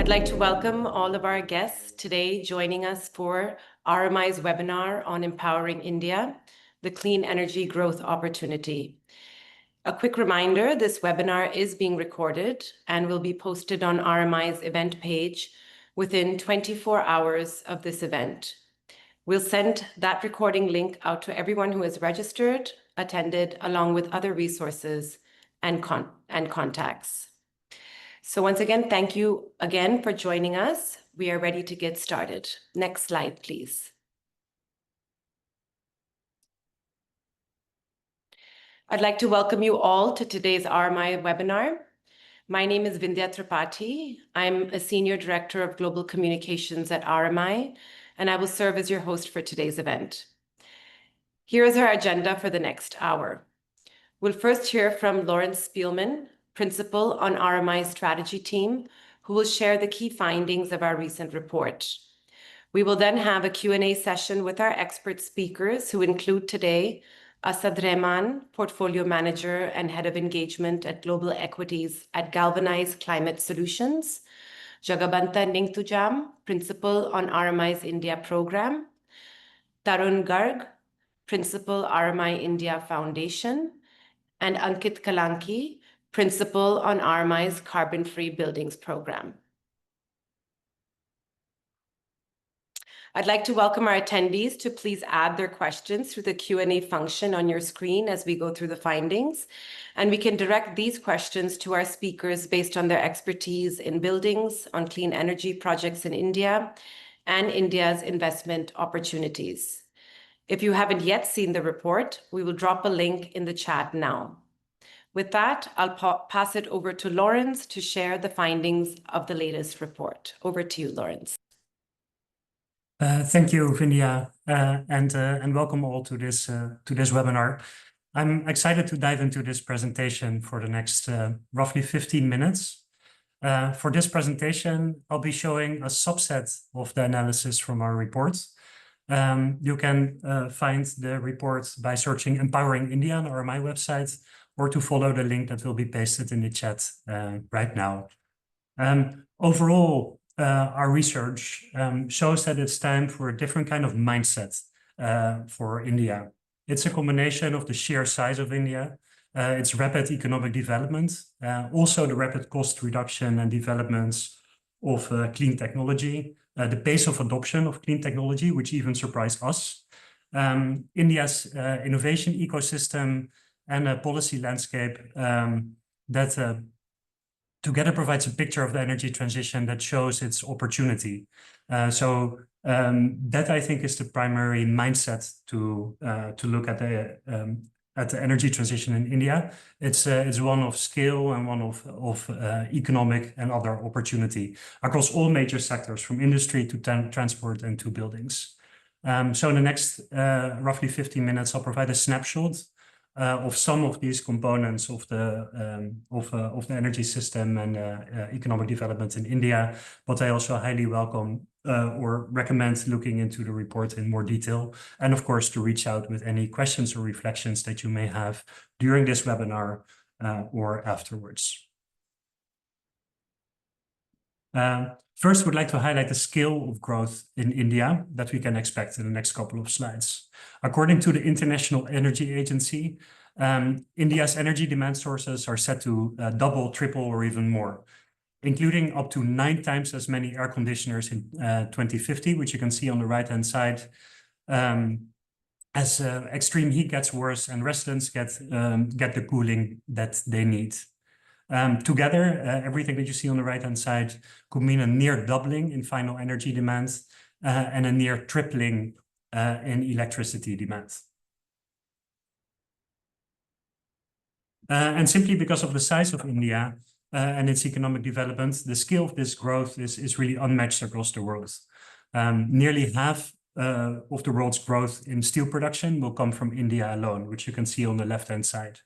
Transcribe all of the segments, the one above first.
I'd like to welcome all of our guests today joining us for RMI's webinar on Empowering India, the Clean Energy Growth Opportunity. A quick reminder, this webinar is being recorded and will be posted on RMI's event page within 24 hours of this event. We'll send that recording link out to everyone who has registered, attended, along with other resources and contacts. So once again, thank you again for joining us. We are ready to get started. Next slide, please. I'd like to welcome you all to today's RMI webinar. My name is Vindhya Tripathi. I'm a Senior Director of Global Communications at RMI, and I will serve as your host for today's event. Here is our agenda for the next hour. We'll first hear from Lawrence Spielman, Principal on RMI's strategy team, who will share the key findings of our recent report. We will then have a Q&A session with our expert speakers, who include today Asad Rehman, Portfolio Manager and Head of Engagement at Global Equities at Galvanize Climate Solutions, Jagabanta Ningtujam, Principal on RMI's India Program, Tarun Garg, Principal RMI India Foundation, and Ankit Kalanki, Principal on RMI's Carbon-Free Buildings Program. I'd like to welcome our attendees to please add their questions through the Q&A function on your screen as we go through the findings. And we can direct these questions to our speakers based on their expertise in buildings, on clean energy projects in India, and India's investment opportunities. If you haven't yet seen the report, we will drop a link in the chat now. With that, I'll pass it over to Lawrence to share the findings of the latest report. Over to you, Lawrence. Thank you, Vindhya, and welcome all to this webinar. I'm excited to dive into this presentation for the next roughly 15 minutes. For this presentation, I'll be showing a subset of the analysis from our report. You can find the report by searching Empowering India on RMI website, or to follow the link that will be pasted in the chat right now. Overall, our research shows that it's time for a different kind of mindset for India. It's a combination of the sheer size of India, its rapid economic development, also the rapid cost reduction and developments of clean technology, the pace of adoption of clean technology, which even surprised us, India's innovation ecosystem, and a policy landscape that together provides a picture of the energy transition that shows its opportunity. So that, I think, is the primary mindset to look at the energy transition in India. It's one of scale and one of economic and other opportunity across all major sectors, from industry to transport and to buildings. So in the next roughly 15 minutes, I'll provide a snapshot of some of these components of the energy system and economic development in India, but I also highly welcome or recommend looking into the report in more detail, and of course to reach out with any questions or reflections that you may have during this webinar or afterwards. First, we'd like to highlight the scale of growth in India that we can expect in the next couple of slides. According to the International Energy Agency, India's energy demand sources are set to double, triple, or even more, including up to 9 times as many air conditioners in 2050, which you can see on the right-hand side, as extreme heat gets worse and residents get the cooling that they need. Together, everything that you see on the right-hand side could mean a near doubling in final energy demand and a near tripling in electricity demand. And simply because of the size of India and its economic development, the scale of this growth is really unmatched across the world. Nearly half of the world's growth in steel production will come from India alone, which you can see on the left-hand side.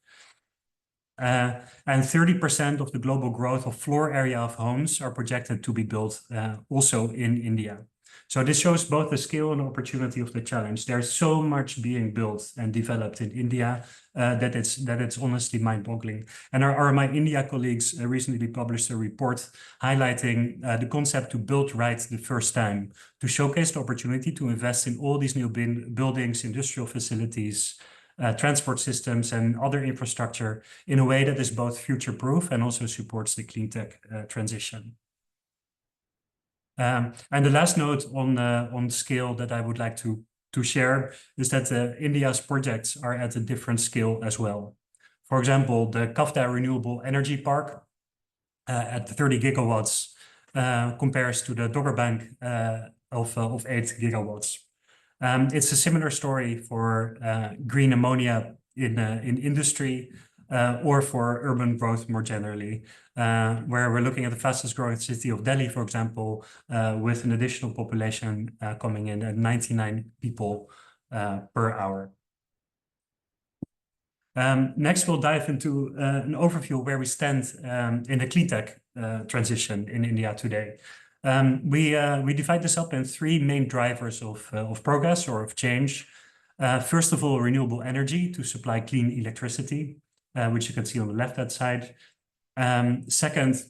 And 30% of the global growth of floor area of homes are projected to be built also in India. So this shows both the scale and opportunity of the challenge. There's so much being built and developed in India that it's honestly mind-boggling. And our RMI India colleagues recently published a report highlighting the concept to build right the first time, to showcase the opportunity to invest in all these new buildings, industrial facilities, transport systems, and other infrastructure in a way that is both future-proof and also supports the clean tech transition. And the last note on scale that I would like to share is that India's projects are at a different scale as well. For example, the Kavda Renewable Energy Park at 30 gigawatts compares to the Dogger Bank of 8 gigawatts. It's a similar story for green ammonia in industry or for urban growth more generally, where we're looking at the fastest growing city of Delhi, for example, with an additional population coming in at 99 people per hour. Next, we'll dive into an overview of where we stand in the clean tech transition in India today. We divide this up in three main drivers of progress or of change. First of all, renewable energy to supply clean electricity, which you can see on the left-hand side. Second,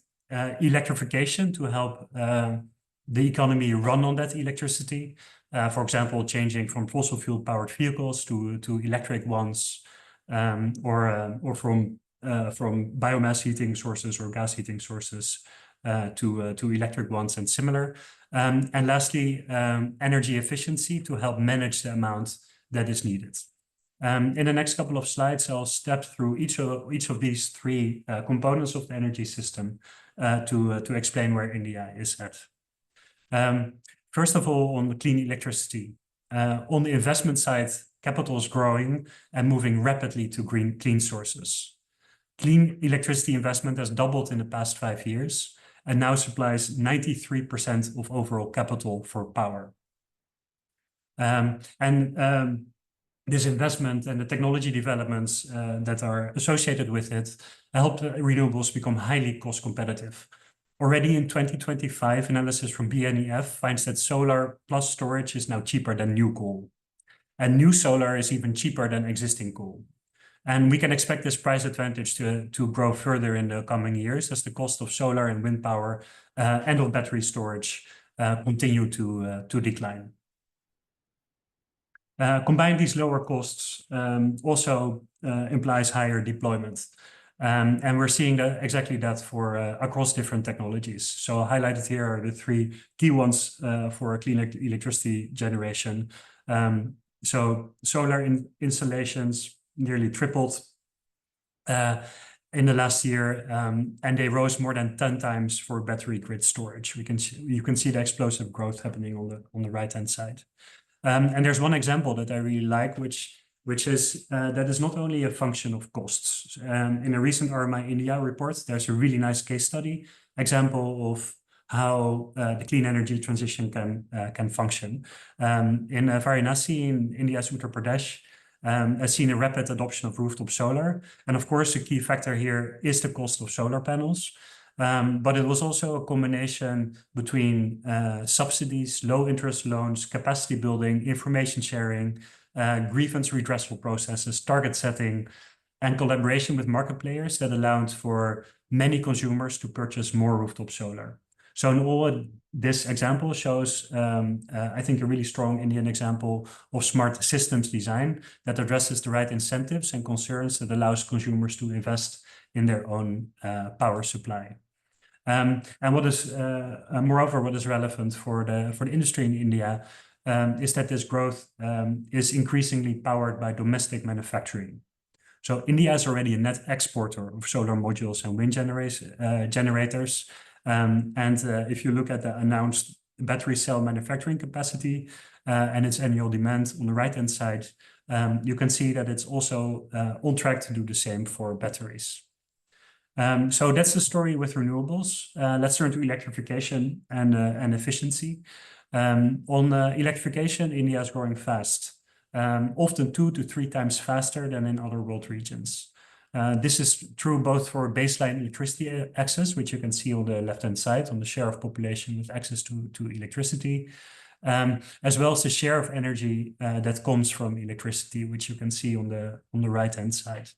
electrification to help the economy run on that electricity. For example, changing from fossil fuel-powered vehicles to electric ones, or from biomass heating sources or gas heating sources to electric ones and similar. And lastly, energy efficiency to help manage the amount that is needed. In the next couple of slides, I'll step through each of these three components of the energy system to explain where India is at. First of all, on the clean electricity. On the investment side, capital is growing and moving rapidly to clean sources. Clean electricity investment has doubled in the past 5 years and now supplies 93% of overall capital for power. This investment and the technology developments that are associated with it help renewables become highly cost competitive. Already in 2025, analysis from BNEF finds that solar plus storage is now cheaper than new coal. And new solar is even cheaper than existing coal. And we can expect this price advantage to grow further in the coming years as the cost of solar and wind power and of battery storage continue to decline. Combine these lower costs also implies higher deployment. And we're seeing exactly that for across different technologies. So highlighted here are the three key ones for clean electricity generation. So solar installations nearly tripled in the last year, and they rose more than 10 times for battery grid storage. You can see the explosive growth happening on the right-hand side. And there's one example that I really like, which is that is not only a function of costs. In a recent RMI India report, there's a really nice case study example of how the clean energy transition can function. In Varanasi in India's Uttar Pradesh, has seen a rapid adoption of rooftop solar. And of course, the key factor here is the cost of solar panels. But it was also a combination between subsidies, low interest loans, capacity building, information sharing, grievance redressal processes, target setting, and collaboration with market players that allowed for many consumers to purchase more rooftop solar. So in all, this example shows, I think, a really strong Indian example of smart systems design that addresses the right incentives and concerns that allows consumers to invest in their own power supply. And what is, moreover, what is relevant for the industry in India is that this growth is increasingly powered by domestic manufacturing. So India is already a net exporter of solar modules and wind generators. If you look at the announced battery cell manufacturing capacity and its annual demand on the right-hand side, you can see that it's also on track to do the same for batteries. So that's the story with renewables. Let's turn to electrification and efficiency. On electrification, India is growing fast, often 2 to 3 times faster than in other world regions. This is true both for baseline electricity access, which you can see on the left-hand side, on the share of population with access to electricity, as well as the share of energy that comes from electricity, which you can see on the right-hand side.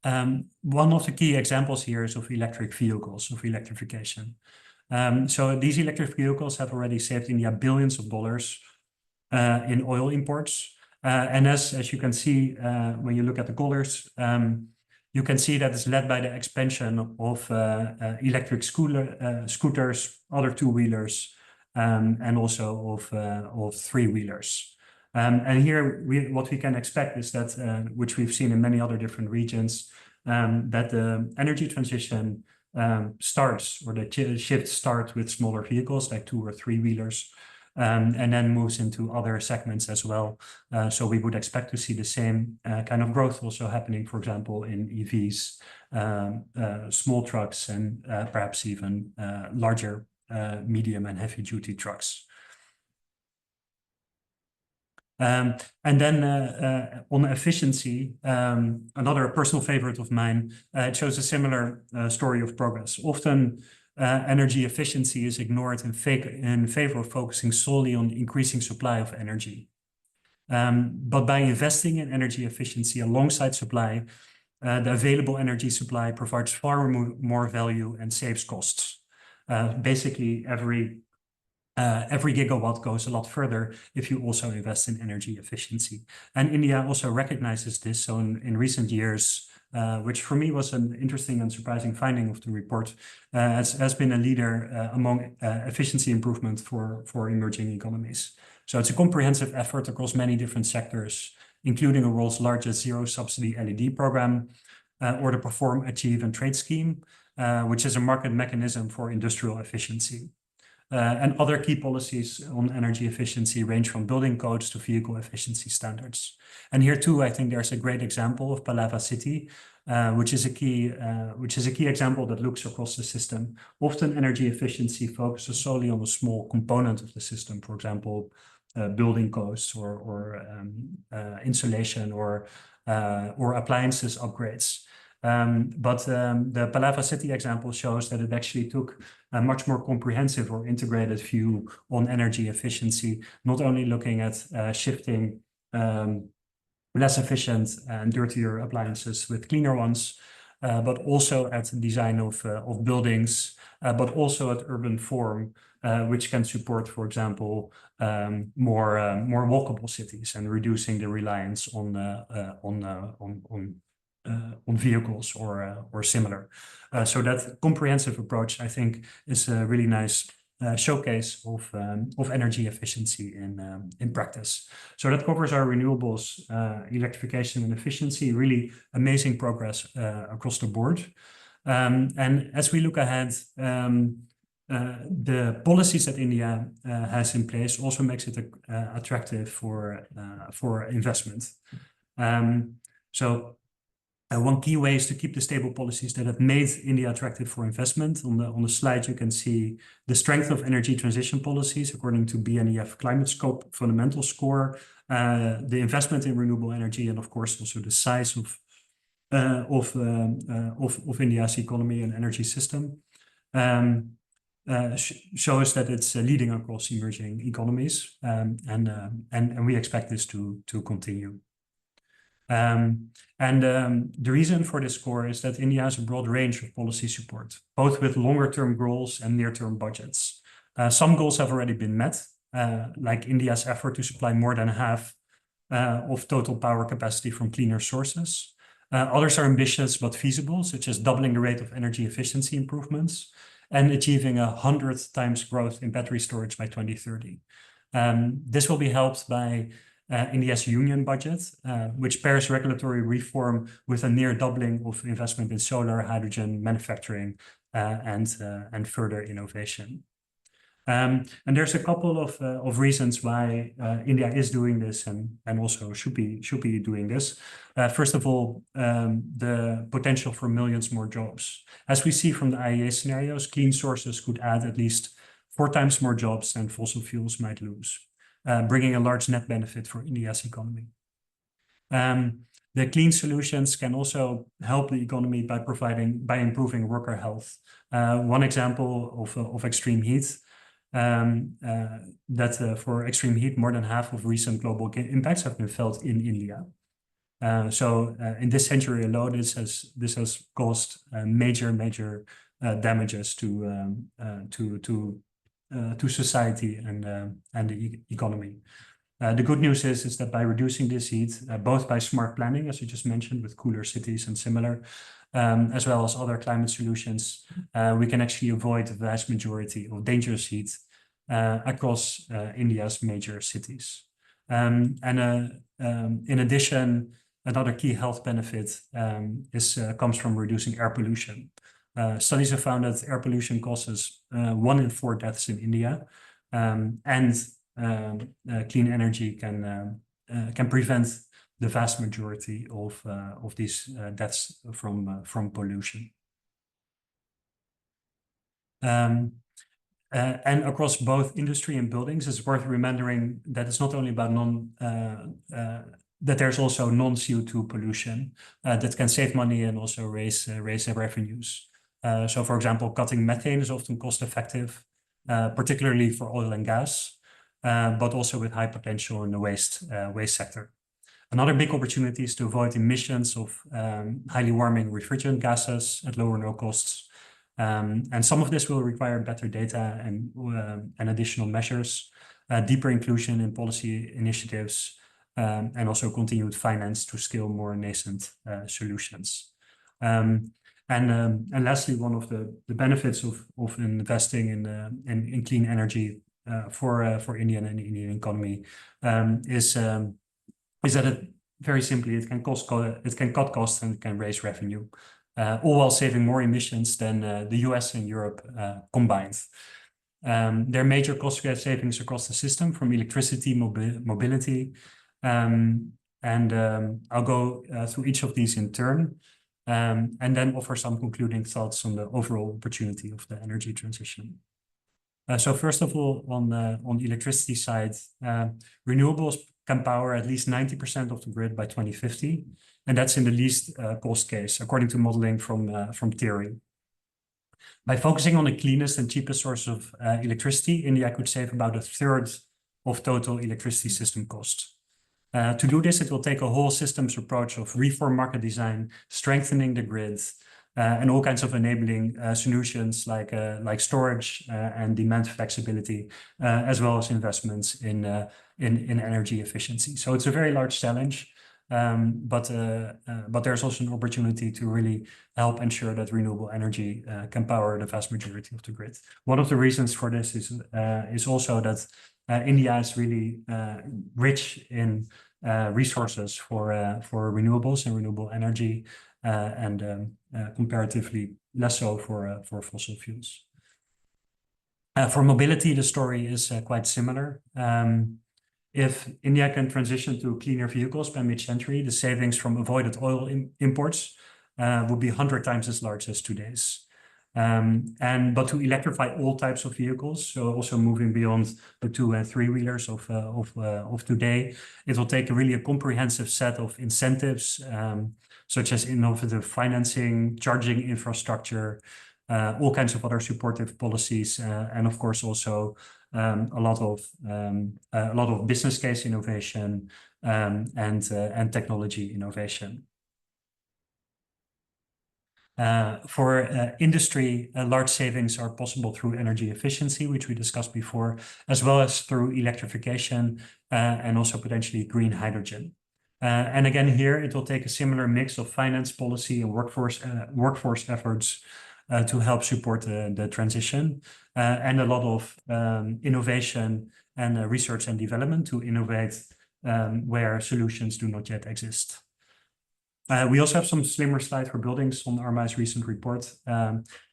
One of the key examples here is of electric vehicles, of electrification. So these electric vehicles have already saved India billions of dollars in oil imports. And as you can see, when you look at the colors, you can see that it's led by the expansion of electric scooters, other two-wheelers, and also of three-wheelers. And here, what we can expect is that, which we've seen in many other different regions, that the energy transition starts, or the shift starts with smaller vehicles like two or three-wheelers, and then moves into other segments as well. So we would expect to see the same kind of growth also happening, for example, in EVs, small trucks, and perhaps even larger medium and heavy-duty trucks. And then on efficiency, another personal favorite of mine, it shows a similar story of progress. Often energy efficiency is ignored in favor of focusing solely on increasing supply of energy. But by investing in energy efficiency alongside supply, the available energy supply provides far more value and saves costs. Basically, every gigawatt goes a lot further if you also invest in energy efficiency. And India also recognizes this. So in recent years, which for me was an interesting and surprising finding of the report, has been a leader among efficiency improvement for emerging economies. So it's a comprehensive effort across many different sectors, including the world's largest zero-subsidy LED program, or the Perform, Achieve, and Trade scheme, which is a market mechanism for industrial efficiency. And other key policies on energy efficiency range from building codes to vehicle efficiency standards. And here too, I think there's a great example of Palava City, which is a key example that looks across the system. Often energy efficiency focuses solely on a small component of the system, for example, building codes or insulation or appliances upgrades. But the Palava City example shows that it actually took a much more comprehensive or integrated view on energy efficiency, not only looking at shifting less efficient and dirtier appliances with cleaner ones, but also at the design of buildings, but also at urban form, which can support, for example, more walkable cities and reducing the reliance on vehicles or similar. So that comprehensive approach, I think, is a really nice showcase of energy efficiency in practice. So that covers our renewables, electrification, and efficiency. Really amazing progress across the board. And as we look ahead, the policies that India has in place also makes it attractive for investment. One key way is to keep the stable policies that have made India attractive for investment. On the slide, you can see the strength of energy transition policies according to BNEF Climate Scope Fundamental Score, the investment in renewable energy, and of course also the size of India's economy and energy system. Shows that it's leading across emerging economies, and we expect this to continue. The reason for this score is that India has a broad range of policy support, both with longer-term goals and near-term budgets. Some goals have already been met, like India's effort to supply more than half of total power capacity from cleaner sources. Others are ambitious but feasible, such as doubling the rate of energy efficiency improvements and achieving 100 times growth in battery storage by 2030. This will be helped by India's union budget, which pairs regulatory reform with a near doubling of investment in solar, hydrogen, manufacturing, and further innovation. And there's a couple of reasons why India is doing this and also should be doing this. First of all, the potential for millions more jobs. As we see from the IEA scenarios, clean sources could add at least 4 times more jobs than fossil fuels might lose, bringing a large net benefit for India's economy. The clean solutions can also help the economy by improving worker health. One example of extreme heat. that for extreme heat, more than half of recent global impacts have been felt in India. So in this century alone, this has caused major damages to society and the economy. The good news is that by reducing this heat, both by smart planning, as you just mentioned, with cooler cities and similar, as well as other climate solutions, we can actually avoid the vast majority of dangerous heat across India's major cities. In addition, another key health benefit comes from reducing air pollution. Studies have found that air pollution causes 1 in 4 deaths in India, and clean energy can prevent the vast majority of these deaths from pollution. And across both industry and buildings, it's worth remembering that it's not only about that there's also non-CO2 pollution that can save money and also raise their revenues. So, for example, cutting methane is often cost-effective, particularly for oil and gas, but also with high potential in the waste sector. Another big opportunity is to avoid emissions of highly warming refrigerant gases at low or no costs. And some of this will require better data and additional measures, deeper inclusion in policy initiatives, and also continued finance to scale more nascent solutions. And lastly, one of the benefits of investing in clean energy for India and the Indian economy is that it very simply it can cut costs and it can raise revenue, all while saving more emissions than the US and Europe combined. There are major cost savings across the system, from electricity, mobility, and I'll go through each of these in turn, and then offer some concluding thoughts on the overall opportunity of the energy transition. So first of all, on the electricity side, renewables can power at least 90% of the grid by 2050, and that's in the least cost case, according to modeling from theory. By focusing on the cleanest and cheapest source of electricity, India could save about 1/3 of total electricity system cost. To do this, it will take a whole systems approach of reform market design, strengthening the grid, and all kinds of enabling solutions like storage and demand flexibility, as well as investments in energy efficiency. So it's a very large challenge, but there's also an opportunity to really help ensure that renewable energy can power the vast majority of the grid. One of the reasons for this is also that India is really rich in resources for renewables and renewable energy, and comparatively less so for fossil fuels. For mobility, the story is quite similar. If India can transition to cleaner vehicles by mid-century, the savings from avoided oil imports will be 100 times as large as today's. But to electrify all types of vehicles, so also moving beyond the 2- and 3-wheelers of today, it will take really a comprehensive set of incentives, such as innovative financing, charging infrastructure, all kinds of other supportive policies, and of course also a lot of business case innovation and technology innovation. For industry, large savings are possible through energy efficiency, which we discussed before, as well as through electrification and also potentially green hydrogen. And again, here it will take a similar mix of finance policy and workforce efforts to help support the transition, and a lot of innovation and research and development to innovate where solutions do not yet exist. We also have some slimmer slides for buildings on RMI's recent report,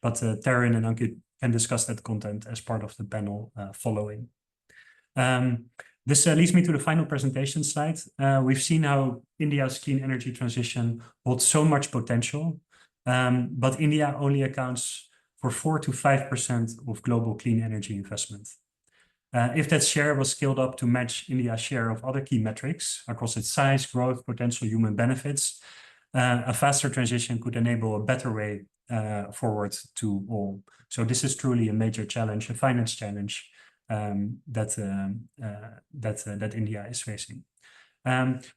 but Taryn and Ankit can discuss that content as part of the panel following. This leads me to the final presentation slide. We've seen how India's clean energy transition holds so much potential, but India only accounts for 4 to 5% of global clean energy investment. If that share was scaled up to match India's share of other key metrics across its size, growth, potential human benefits, a faster transition could enable a better way forward to all. So this is truly a major challenge, a finance challenge, that India is facing.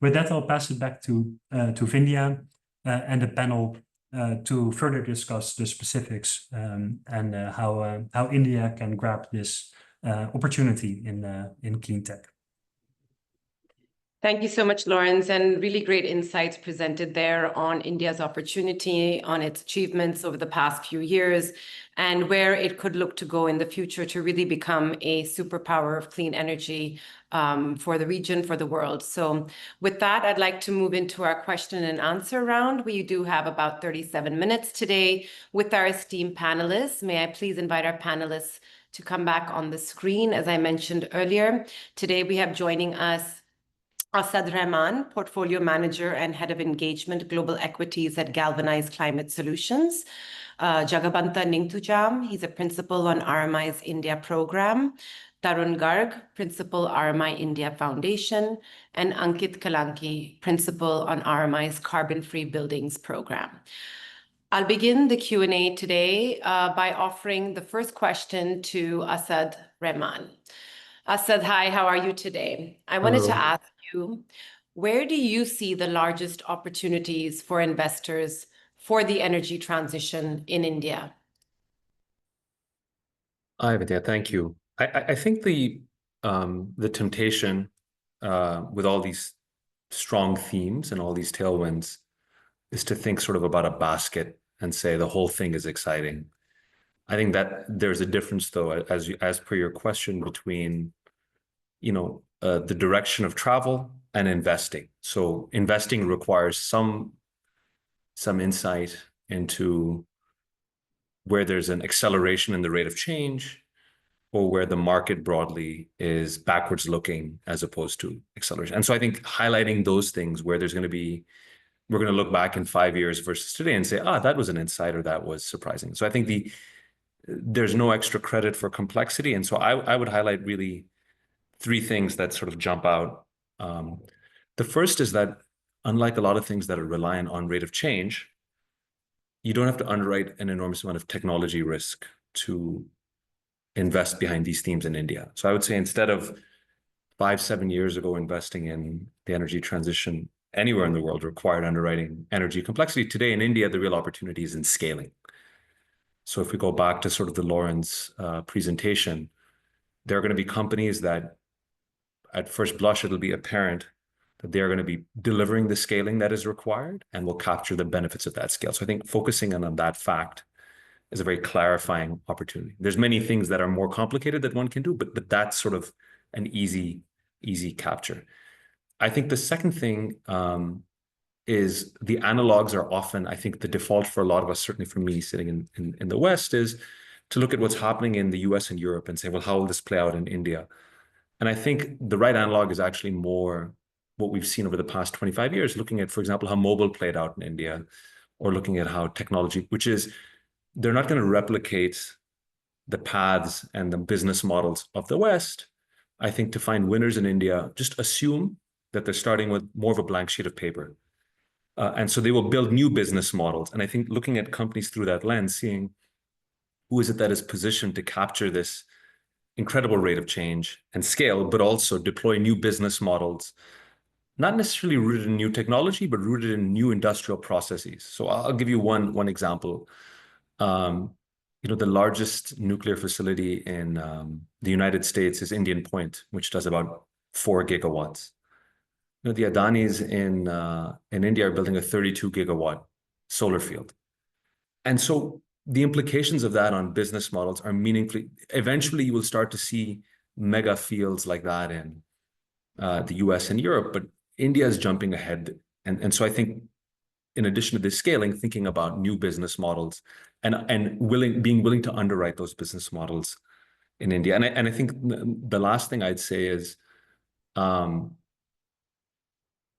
With that, I'll pass it back to Vindhya and the panel to further discuss the specifics and how India can grab this opportunity in clean tech. Thank you so much, Lawrence, and really great insights presented there on India's opportunity, on its achievements over the past few years, and where it could look to go in the future to really become a superpower of clean energy for the region, for the world. So with that, I'd like to move into our question and answer round. We do have about 37 minutes today with our esteemed panelists. May I please invite our panelists to come back on the screen? As I mentioned earlier, today we have joining us Asad Rahman, Portfolio Manager and Head of Engagement Global Equities at Galvanize Climate Solutions. Jagabanta Ningtujam, he's a Principal on RMI's India Program. Tarun Garg, Principal RMI India Foundation. And Ankit Kalanki, Principal on RMI's Carbon Free Buildings Program. I'll begin the Q&A today by offering the first question to Asad Rahman. Asad, hi, how are you today? I wanted to ask you, where do you see the largest opportunities for investors for the energy transition in India? Hi, Vidya, thank you. I think the temptation with all these strong themes and all these tailwinds is to think sort of about a basket and say the whole thing is exciting. I think that there's a difference, though, as per your question, between the direction of travel and investing. So investing requires some insight into where there's an acceleration in the rate of change, or where the market broadly is backwards looking as opposed to acceleration. And so I think highlighting those things where we're going to look back in 5 years versus today and say, that was an insight or that was surprising. So I think there's no extra credit for complexity. And so I would highlight really 3 things that sort of jump out. The first is that unlike a lot of things that are reliant on rate of change, you don't have to underwrite an enormous amount of technology risk to invest behind these themes in India. So I would say instead of 5-7 years ago investing in the energy transition anywhere in the world required underwriting energy complexity, today in India, the real opportunity is in scaling. So if we go back to sort of the Lawrence presentation, there are going to be companies that at first blush, it'll be apparent that they're going to be delivering the scaling that is required and will capture the benefits of that scale. So I think focusing on that fact is a very clarifying opportunity. There's many things that are more complicated that one can do, but that's sort of an easy capture. I think the second thing is the analogs are often, I think the default for a lot of us, certainly for me sitting in the West, is to look at what's happening in the US and Europe and say, well, how will this play out in India? And I think the right analog is actually more what we've seen over the past 25 years, looking at, for example, how mobile played out in India, or looking at how technology, which is, they're not going to replicate the paths and the business models of the West. I think to find winners in India, just assume that they're starting with more of a blank sheet of paper. And so they will build new business models. And I think looking at companies through that lens, seeing who is it that is positioned to capture this incredible rate of change and scale, but also deploy new business models, not necessarily rooted in new technology, but rooted in new industrial processes. So I'll give you one example. The largest nuclear facility in the United States is Indian Point, which does about 4 gigawatts. The Adanis in India are building a 32 gigawatt solar field. And so the implications of that on business models are meaningfully, eventually you will start to see mega fields like that in the US and Europe, but India is jumping ahead. And so I think in addition to this scaling, thinking about new business models and being willing to underwrite those business models in India. And I think the last thing I'd say is,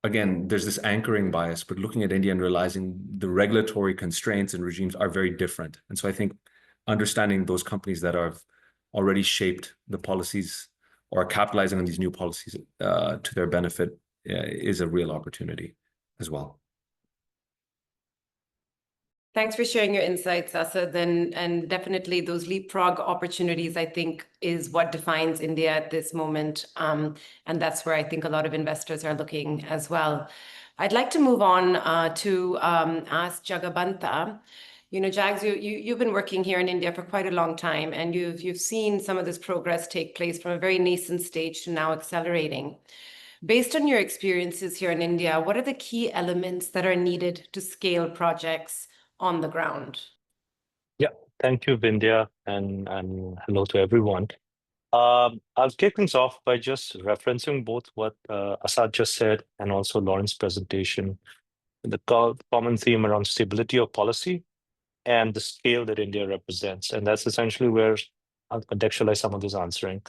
again, there's this anchoring bias, but looking at India and realizing the regulatory constraints and regimes are very different. And so I think understanding those companies that have already shaped the policies or are capitalizing on these new policies to their benefit is a real opportunity as well. Thanks for sharing your insights, Asad. And definitely those leapfrog opportunities, I think, is what defines India at this moment. And that's where I think a lot of investors are looking as well. I'd like to move on to ask Jagabantha. You know, Jags, you've been working here in India for quite a long time, and you've seen some of this progress take place from a very nascent stage to now accelerating. Based on your experiences here in India, what are the key elements that are needed to scale projects on the ground? Yeah, thank you, Vindhya, and hello to everyone. I'll kick things off by just referencing both what Asad just said and also Lauren's presentation, the common theme around stability of policy and the scale that India represents. And that's essentially where I'll contextualize some of this answering.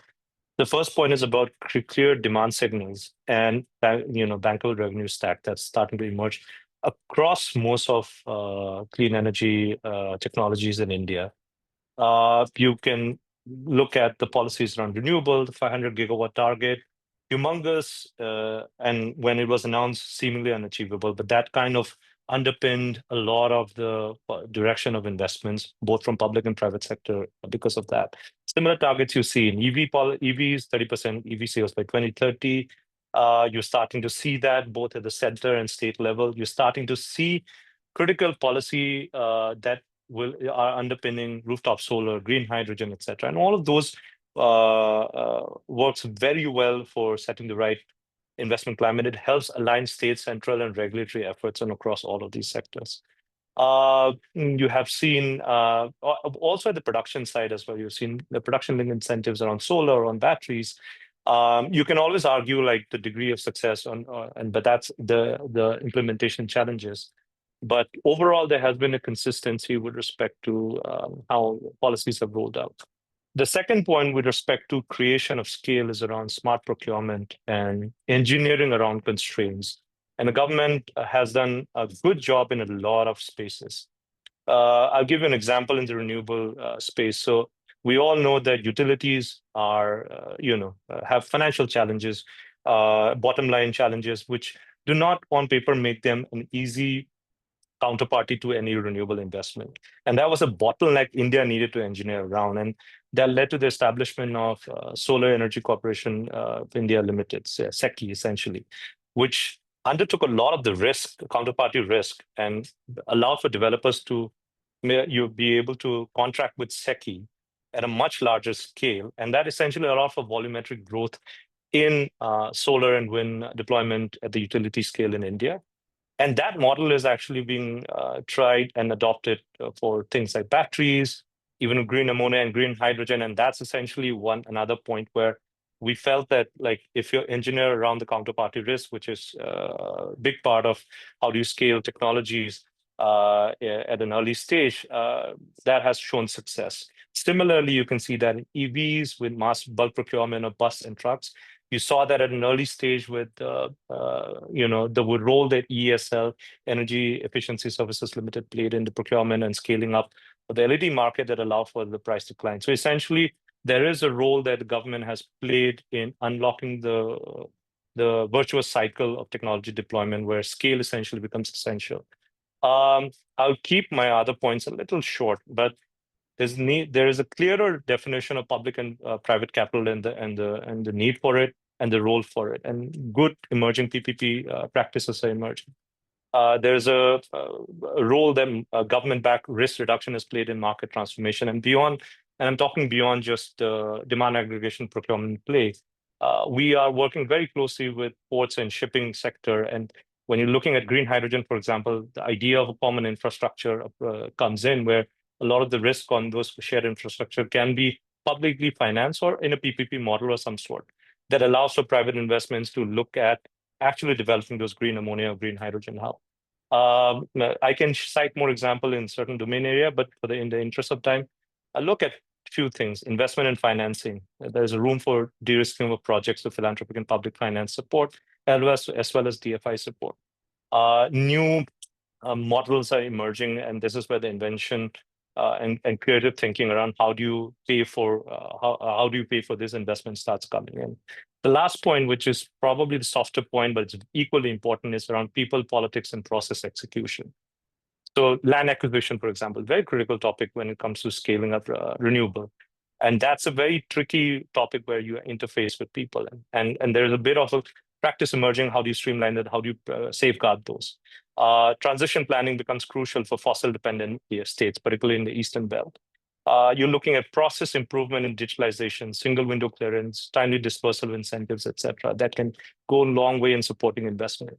The first point is about clear demand signals and bankable revenue stack that's starting to emerge across most of clean energy technologies in India. You can look at the policies around renewable, the 500 gigawatt target, humongous, and when it was announced, seemingly unachievable. But that kind of underpinned a lot of the direction of investments, both from public and private sector, because of that. Similar targets you see in EVs, 30% EV sales by 2030. You're starting to see that both at the center and state level. You're starting to see critical policy that are underpinning rooftop solar, green hydrogen, etc. And all of those works very well for setting the right investment climate. It helps align state, central, and regulatory efforts and across all of these sectors. You have seen also at the production side as well, you've seen the production link incentives around solar, on batteries. You can always argue like the degree of success but that's the implementation challenges. But overall, there has been a consistency with respect to how policies have rolled out. The second point with respect to creation of scale is around smart procurement and engineering around constraints. And the government has done a good job in a lot of spaces. I'll give you an example in the renewable space. So we all know that utilities are, have financial challenges, bottom line challenges, which do not on paper make them an easy counterparty to any renewable investment. And that was a bottleneck India needed to engineer around. And that led to the establishment of Solar Energy Corporation of India Limited, SECI essentially, which undertook a lot of the risk, counterparty risk, and allowed for developers to be able to contract with SECI at a much larger scale. And that essentially allowed for volumetric growth in solar and wind deployment at the utility scale in India. And that model is actually being tried and adopted for things like batteries, even green ammonia and green hydrogen. And that's essentially another point where we felt that like if you engineer around the counterparty risk, which is a big part of how do you scale technologies at an early stage, that has shown success. Similarly, you can see that in EVs with mass bulk procurement of bus and trucks, you saw that at an early stage with the role that ESL, Energy Efficiency Services Limited, played in the procurement and scaling up the LED market that allowed for the price decline. So essentially, there is a role that the government has played in unlocking the virtuous cycle of technology deployment, where scale essentially becomes essential. I'll keep my other points a little short, but there is a clearer definition of public and private capital and the need for it and the role for it, and good emerging PPP practices are emerging. There's a role that government-backed risk reduction has played in market transformation and beyond. And I'm talking beyond just demand aggregation procurement play. We are working very closely with ports and shipping sector. And when you're looking at green hydrogen, for example, the idea of a common infrastructure comes in where a lot of the risk on those shared infrastructure can be publicly financed or in a PPP model of some sort that allows for private investments to look at actually developing those green ammonia or green hydrogen hub. I can cite more example in certain domain area, but in the interest of time, I look at a few things: investment and financing. There's a room for de-risking of projects with philanthropic and public finance support, as well as DFI support. New models are emerging, and this is where the invention and creative thinking around how do you pay for this investment starts coming in. The last point, which is probably the softer point, but it's equally important, is around people, politics, and process execution. So land acquisition, for example, very critical topic when it comes to scaling up renewable. And that's a very tricky topic where you interface with people. And there's a bit of a practice emerging. How do you streamline that? How do you safeguard those? Transition planning becomes crucial for fossil-dependent states, particularly in the Eastern Belt. You're looking at process improvement in digitalization, single window clearance, timely dispersal of incentives, et cetera. That can go a long way in supporting investment.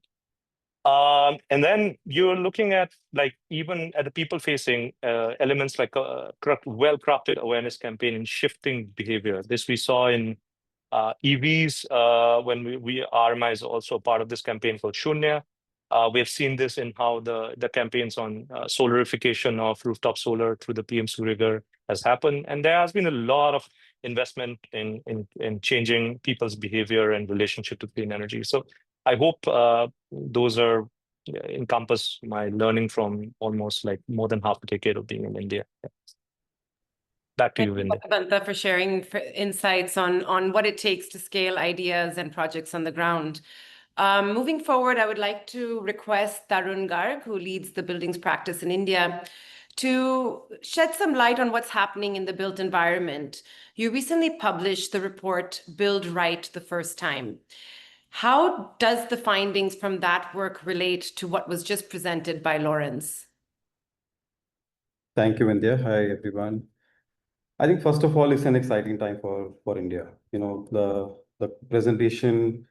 And then you're looking at even at the people-facing elements like a well-crafted awareness campaign and shifting behavior. This we saw in EVs when RMI is also part of this campaign called Shunya. We have seen this in how the campaigns on solarification of rooftop solar through the PM Suryaghar has happened. And there has been a lot of investment in changing people's behavior and relationship to clean energy. So I hope those encompass my learning from almost more than half a decade of being in India. Back to you, Vindhya. Thank you, Banta, for sharing insights on what it takes to scale ideas and projects on the ground. Moving forward, I would like to request Tarun Garg, who leads the buildings practice in India, to shed some light on what's happening in the built environment. You recently published the report, Build Right the First Time. How does the findings from that work relate to what was just presented by Lawrence? Thank you, Vindhya. Hi, everyone. I think first of all, it's an exciting time for India. The presentation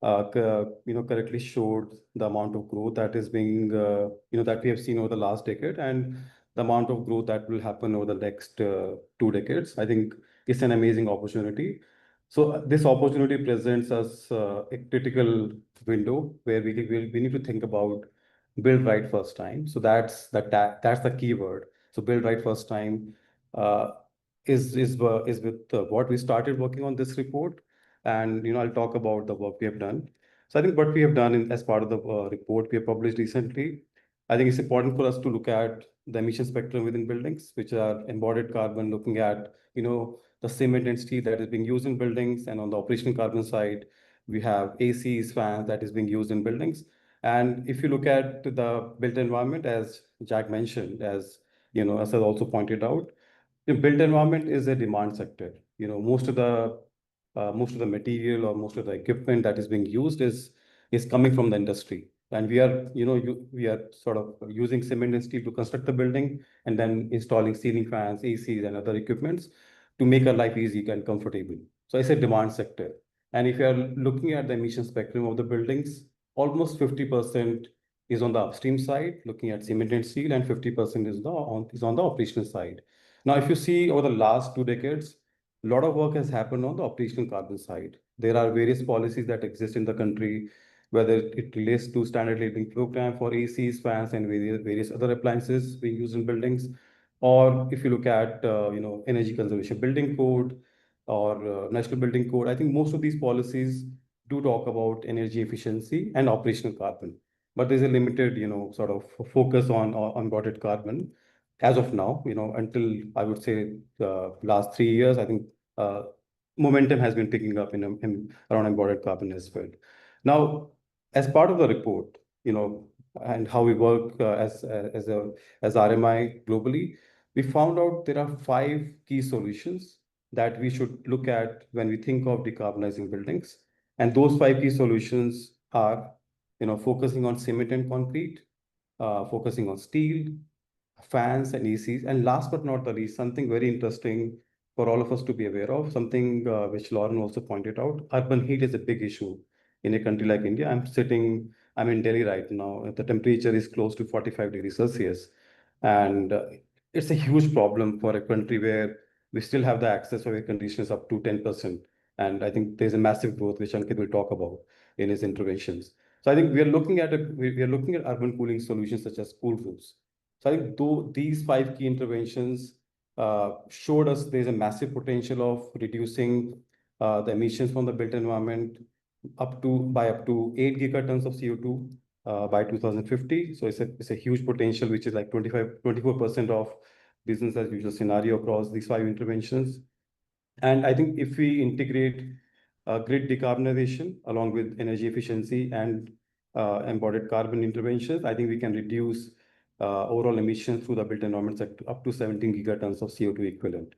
correctly showed the amount of growth that is being that we have seen over the last decade and the amount of growth that will happen over the next 2 decades. I think it's an amazing opportunity. So this opportunity presents us a critical window where we need to think about build right first time. So that's the key word. So build right first time is with what we started working on this report, and I'll talk about the work we have done. So I think what we have done as part of the report we have published recently, I think it's important for us to look at the emission spectrum within buildings, which are embodied carbon, looking at the cement and steel that is being used in buildings, and on the operational carbon side, we have ACs, fans that is being used in buildings. And if you look at the built environment, as Jack mentioned, as I also pointed out, the built environment is a demand sector. Most of the material or most of the equipment that is being used is coming from the industry, and we are sort of using cement and steel to construct the building, and then installing ceiling fans, ACs, and other equipments to make our life easy and comfortable. So it's a demand sector. And if you are looking at the emission spectrum of the buildings, almost 50% is on the upstream side, looking at cement and steel, and 50% is on the operational side. Now, if you see over the last 2 decades, a lot of work has happened on the operational carbon side. There are various policies that exist in the country, whether it relates to standard labeling program for ACs, fans, and various other appliances being used in buildings, or if you look at energy conservation building code or national building code. I think most of these policies do talk about energy efficiency and operational carbon, but there's a limited sort of focus on embodied carbon as of now. Until I would say last 3 years, I think momentum has been picking up in around embodied carbon as well. Now, as part of the report, and how we work as RMI globally, we found out there are 5 key solutions that we should look at when we think of decarbonizing buildings. And those 5 key solutions are, focusing on cement and concrete, focusing on steel, fans, and ACs, and last but not the least, something very interesting for all of us to be aware of, something which Lauren also pointed out. Urban heat is a big issue in a country like India. I'm in Delhi right now. The temperature is close to 45 degrees Celsius. And it's a huge problem for a country where we still have the access of air conditioners up to 10%. And I think there's a massive growth, which Ankit will talk about in his interventions. So I think we are looking at urban cooling solutions such as cool roofs. So I think these 5 key interventions showed us there's a massive potential of reducing the emissions from the built environment by up to 8 gigatons of CO2 by 2050. So it's a huge potential, which is like 24% of business as usual scenario across these 5 interventions. And I think if we integrate grid decarbonization along with energy efficiency and embodied carbon interventions, I think we can reduce overall emissions through the built environments up to 17 gigatons of CO2 equivalent.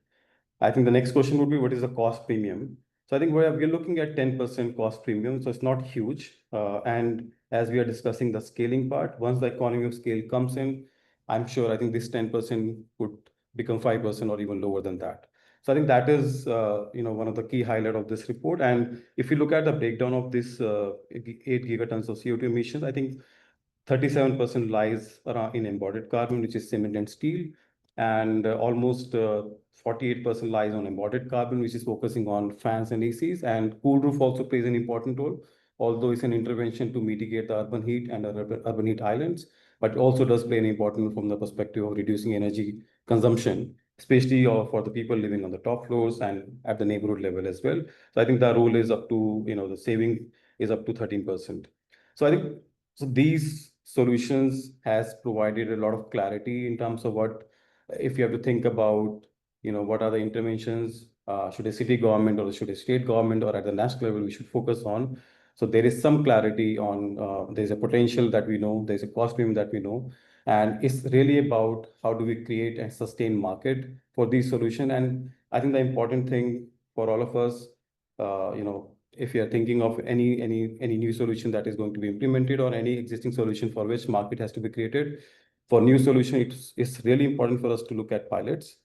I think the next question would be, what is the cost premium? So I think we're looking at 10% cost premium, so it's not huge. And as we are discussing the scaling part, once the economy of scale comes in, I'm sure I think this 10% would become 5% or even lower than that. So I think that is one of the key highlight of this report. And if you look at the breakdown of this 8 gigatons of CO2 emissions, I think 37% lies around in embodied carbon, which is cement and steel, and almost 48% lies on embodied carbon, which is focusing on fans and ACs. And cool roof also plays an important role, although it's an intervention to mitigate the urban heat and urban heat islands, but also does play an important role from the perspective of reducing energy consumption, especially for the people living on the top floors and at the neighborhood level as well. So I think the role is up to, the saving is up to 13%. So I think these solutions has provided a lot of clarity in terms of what, if you have to think about, what are the interventions, should a city government or should a state government or at the national level we should focus on. So there is some clarity on, there's a potential that we know, there's a cost premium that we know, and it's really about how do we create and sustain market for these solutions. And I think the important thing for all of us, if you're thinking of any new solution that is going to be implemented or any existing solution for which market has to be created, for new solution, it's really important for us to look at pilots.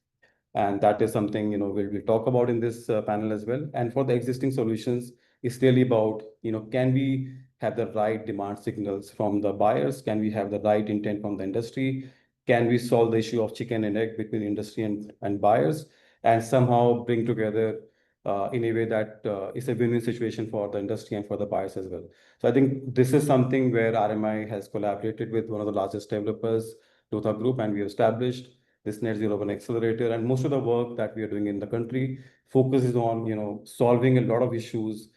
And that is something, we'll talk about in this panel as well. And for the existing solutions, it's really about, can we have the right demand signals from the buyers? Can we have the right intent from the industry? Can we solve the issue of chicken and egg between industry and buyers, and somehow bring together in a way that is a win-win situation for the industry and for the buyers as well. So I think this is something where RMI has collaborated with one of the largest developers, Dotha Group, and we have established this Net Zero Urban Accelerator. And most of the work that we are doing in the country focuses on, solving a lot of issues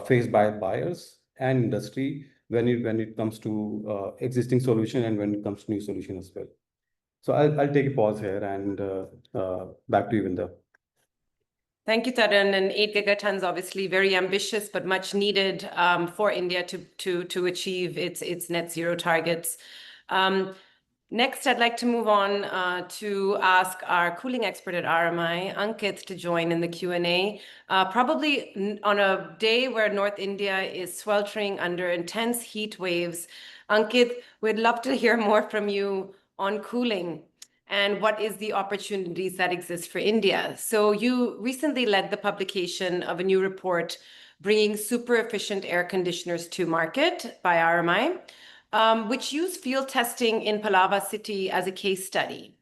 faced by buyers and industry when it comes to existing solution and when it comes to new solution as well. So I'll take a pause here and back to you, Vinda. Thank you, Tarun. And 8 gigatons, obviously very ambitious, but much needed for India to achieve its net zero targets. Next, I'd like to move on to ask our cooling expert at RMI, Ankit, to join in the Q&A. Probably on a day where North India is sweltering under intense heat waves, Ankit, we'd love to hear more from you on cooling and what is the opportunities that exist for India. So you recently led the publication of a new report bringing super efficient air conditioners to market by RMI, which used field testing in Palava city as a case study.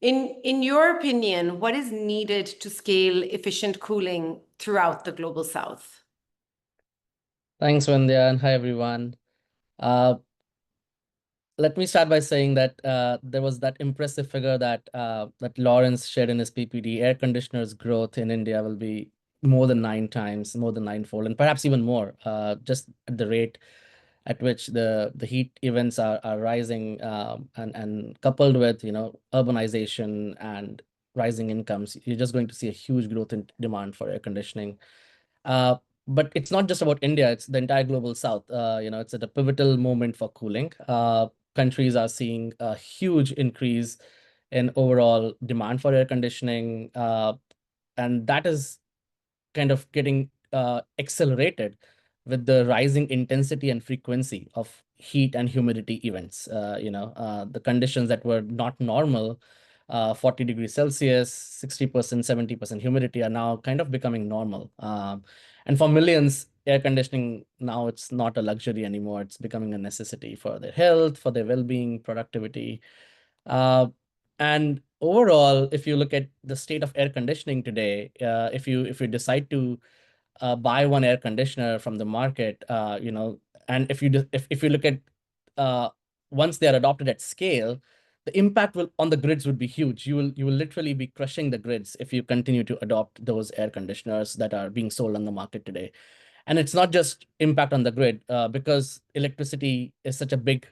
In your opinion, what is needed to scale efficient cooling throughout the global south? Thanks, Vindhya, and hi, everyone. Let me start by saying that there was that impressive figure that Lawrence shared in his PPD. Air conditioners growth in India will be more than 9 times, more than 9-fold, and perhaps even more, just at the rate at which the heat events are rising, and coupled with urbanization and rising incomes, you're just going to see a huge growth in demand for air conditioning. But it's not just about India, it's the entire global south. It's at a pivotal moment for cooling. Countries are seeing a huge increase in overall demand for air conditioning, and that is kind of getting accelerated with the rising intensity and frequency of heat and humidity events. The conditions that were not normal, 40 degrees Celsius, 60%, 70% humidity, are now kind of becoming normal. And for millions, air conditioning now, it's not a luxury anymore. It's becoming a necessity for their health, for their well-being, productivity. And overall, if you look at the state of air conditioning today, if you decide to buy one air conditioner from the market, and if you look at once they are adopted at scale, the impact on the grids would be huge. You will literally be crushing the grids if you continue to adopt those air conditioners that are being sold on the market today. And it's not just impact on the grid, because electricity is such a big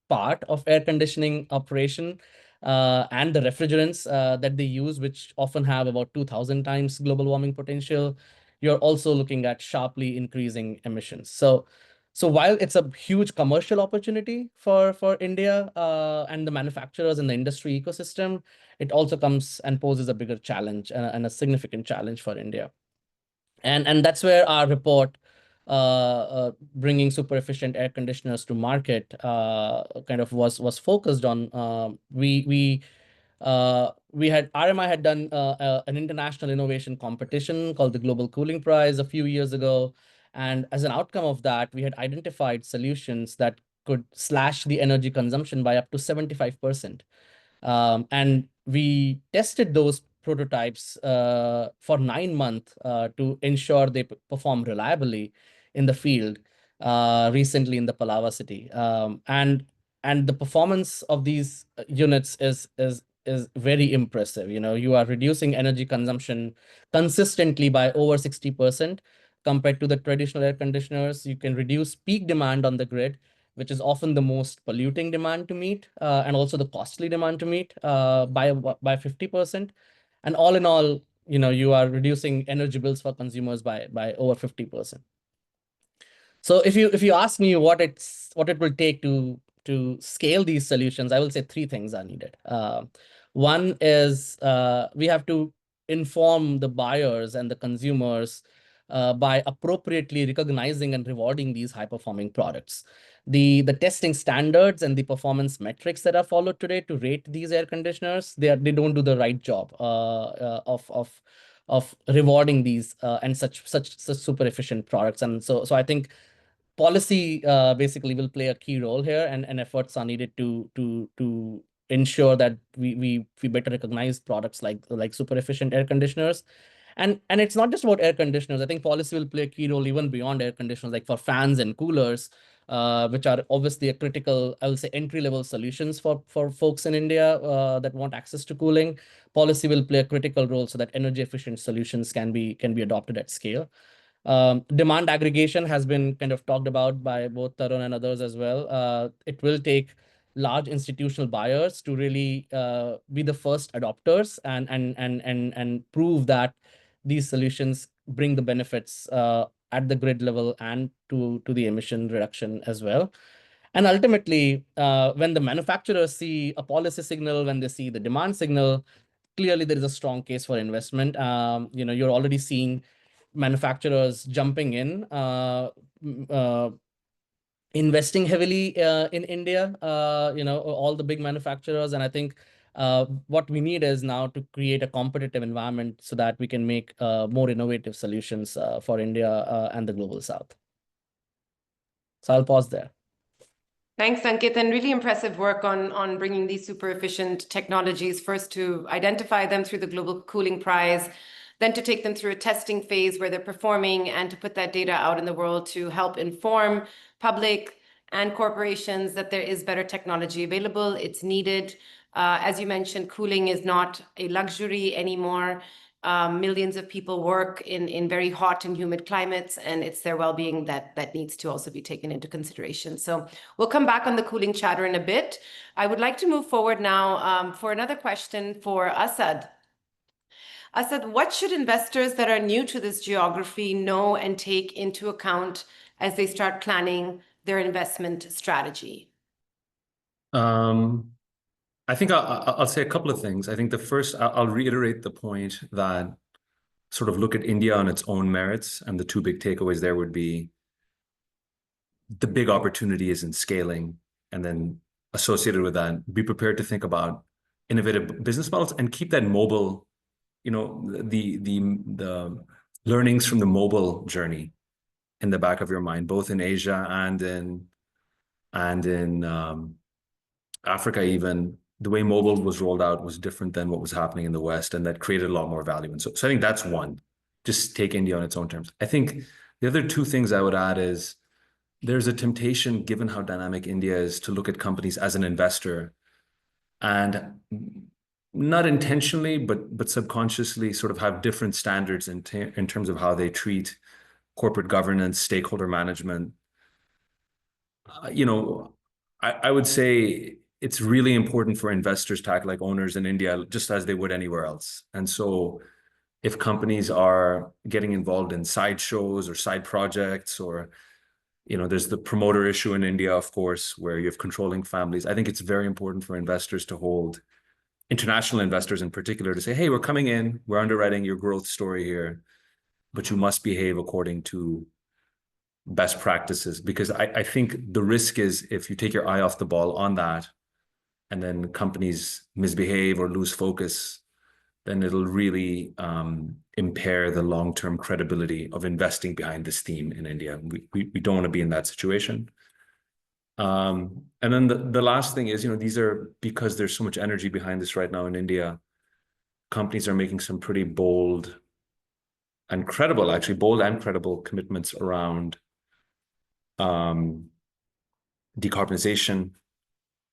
part of air conditioning operation, and the refrigerants that they use, which often have about 2,000 times global warming potential. You're also looking at sharply increasing emissions. So So while it's a huge commercial opportunity for India and the manufacturers and the industry ecosystem, it also comes and poses a bigger challenge and a significant challenge for India. And that's where our report, bringing super efficient air conditioners to market, kind of was focused on. RMI had done an international innovation competition called the Global Cooling Prize a few years ago. And as an outcome of that, we had identified solutions that could slash the energy consumption by up to 75%. And we tested those prototypes for 9 months to ensure they perform reliably in the field recently in the Palava city. And the performance of these units is very impressive. You are reducing energy consumption consistently by over 60% compared to the traditional air conditioners. You can reduce peak demand on the grid, which is often the most polluting demand to meet, and also the costly demand to meet by 50%. And all in all, you are reducing energy bills for consumers by over 50%. So if you ask me what it will take to scale these solutions, I will say three things are needed. One is we have to inform the buyers and the consumers by appropriately recognizing and rewarding these high-performing products. The testing standards and the performance metrics that are followed today to rate these air conditioners, they don't do the right job of rewarding these and such super efficient products. And so I think policy basically will play a key role here, and efforts are needed to ensure that we better recognize products like super efficient air conditioners. And it's not just about air conditioners. I think policy will play a key role even beyond air conditioners, like for fans and coolers, which are obviously a critical, I will say, entry-level solutions for folks in India that want access to cooling. Policy will play a critical role so that energy-efficient solutions can be adopted at scale. Demand aggregation has been kind of talked about by both Tarun and others as well. It will take large institutional buyers to really be the first adopters and prove that these solutions bring the benefits at the grid level and to the emission reduction as well. And ultimately, when the manufacturers see a policy signal, when they see the demand signal, clearly there is a strong case for investment. You're already seeing manufacturers jumping in, investing heavily in India, all the big manufacturers. And I think what we need is now to create a competitive environment so that we can make more innovative solutions for India and the global South. So I'll pause there. Thanks, Ankit, and really impressive work on bringing these super efficient technologies, first to identify them through the Global Cooling Prize, then to take them through a testing phase where they're performing, and to put that data out in the world to help inform public and corporations that there is better technology available. It's needed. As you mentioned, cooling is not a luxury anymore. Millions of people work in very hot and humid climates, and it's their well-being that needs to also be taken into consideration. So we'll come back on the cooling chatter in a bit. I would like to move forward now for another question for Asad. Asad, what should investors that are new to this geography know and take into account as they start planning their investment strategy? I think I'll say a couple of things. I think the first, I'll reiterate the point that sort of look at India on its own merits, and the two big takeaways there would be the big opportunity is in scaling, and then associated with that, be prepared to think about innovative business models and keep that mobile, the learnings from the mobile journey in the back of your mind, both in Asia and in Africa. Even the way mobile was rolled out was different than what was happening in the West, and that created a lot more value. And so I think that's one. Just take India on its own terms. I think the other two things I would add is there's a temptation, given how dynamic India is, to look at companies as an investor, and not intentionally, but subconsciously sort of have different standards in terms of how they treat corporate governance, stakeholder management. I would say it's really important for investors to act like owners in India, just as they would anywhere else. And so if companies are getting involved in side shows or side projects or There's the promoter issue in India, of course, where you have controlling families. I think it's very important for investors to hold, international investors in particular, to say, hey, we're coming in, we're underwriting your growth story here, but you must behave according to best practices. Because I think the risk is if you take your eye off the ball on that, and then companies misbehave or lose focus, then it'll really impair the long-term credibility of investing behind this theme in India. We don't want to be in that situation. And then the last thing is, these are, because there's so much energy behind this right now in India, companies are making some pretty bold and credible commitments around decarbonization.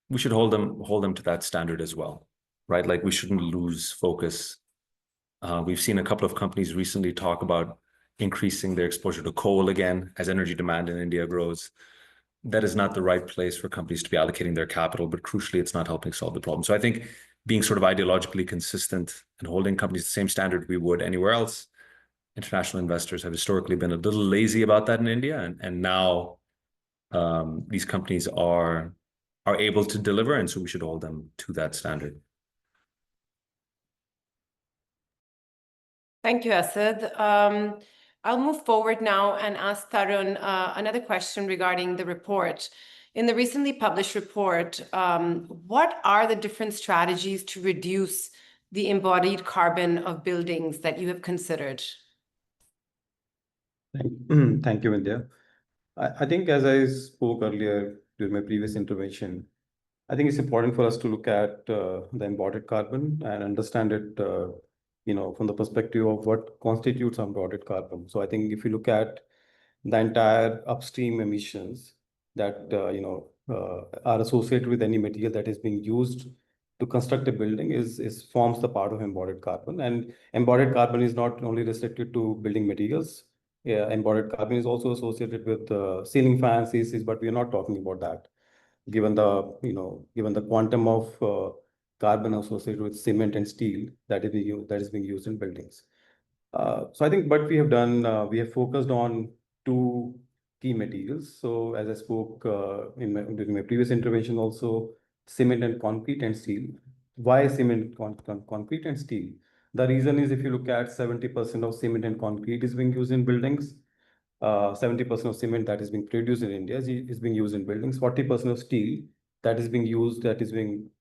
We should hold them to that standard as well, right? Like, we shouldn't lose focus. We've seen a couple of companies recently talk about increasing their exposure to coal again as energy demand in India grows. That is not the right place for companies to be allocating their capital, but crucially, it's not helping solve the problem. So I think being sort of ideologically consistent and holding companies the same standard we would anywhere else, international investors have historically been a little lazy about that in India, and now these companies are able to deliver, and so we should hold them to that standard. Thank you, Asad. I'll move forward now and ask Tarun another question regarding the report. In the recently published report, what are the different strategies to reduce the embodied carbon of buildings that you have considered? Thank you, India. I think, as I spoke earlier during my previous intervention, I think it's important for us to look at the embodied carbon and understand it, from the perspective of what constitutes embodied carbon. So I think if you look at the entire upstream emissions that are associated with any material that is being used to construct a building is forms the part of embodied carbon. And embodied carbon is not only restricted to building materials. Yeah, embodied carbon is also associated with ceiling fans, ACs, but we are not talking about that, given the quantum of carbon associated with cement and steel that is being used in buildings. So I think what we have done, we have focused on two key materials. So as I spoke during my previous intervention also, cement and concrete and steel. Why cement, concrete and steel? The reason is, if you look at 70% of cement and concrete is being used in buildings. 70% of cement that is being produced in India is being used in buildings. 40% of steel that is being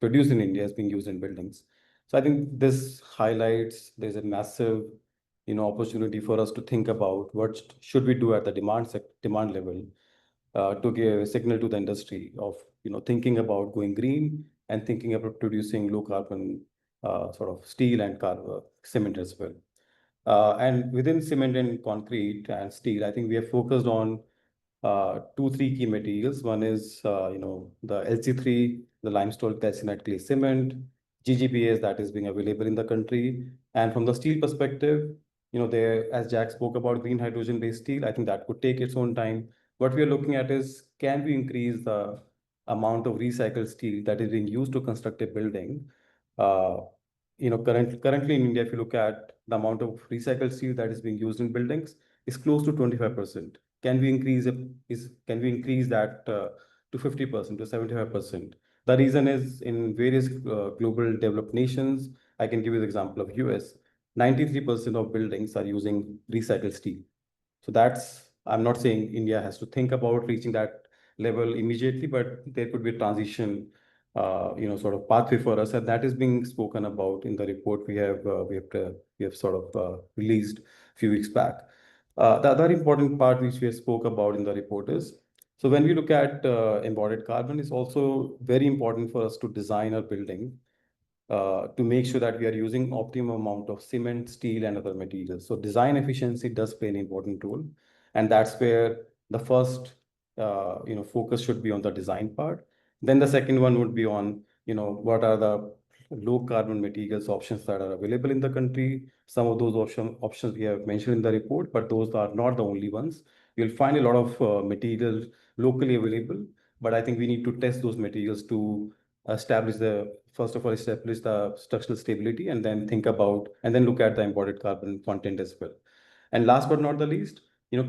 produced in India is being used in buildings. So I think this highlights there's a massive opportunity for us to think about what should we do at the demand level to give a signal to the industry of thinking about going green and thinking about producing low carbon sort of steel and cement as well. And within cement and concrete and steel, I think we have focused on 3 key materials. One is the LC3, the limestone calcinite clay cement, GGBS that is being available in the country. And from the steel perspective, as Jack spoke about green hydrogen-based steel, I think that would take its own time. What we are looking at is, can we increase the amount of recycled steel that is being used to construct a building? Currently in India, if you look at the amount of recycled steel that is being used in buildings, is close to 25%. Can we increase that to 50%, to 75%? The reason is, in various global developed nations, I can give you the example of US, 93% of buildings are using recycled steel. So I'm not saying India has to think about reaching that level immediately, but there could be a transition, sort of pathway for us, and that is being spoken about in the report we have sort of released a few weeks back. The other important part which we spoke about in the report is, so when we look at embodied carbon, it's also very important for us to design our building to make sure that we are using optimum amount of cement, steel, and other materials. So design efficiency does play an important role, and that's where the first focus should be on the design part. Then the second one would be on what are the low carbon materials options that are available in the country. Some of those options we have mentioned in the report, but those are not the only ones. You'll find a lot of materials locally available, but I think we need to test those materials to first of all establish the structural stability, and then look at the embodied carbon content as well. And last but not the least,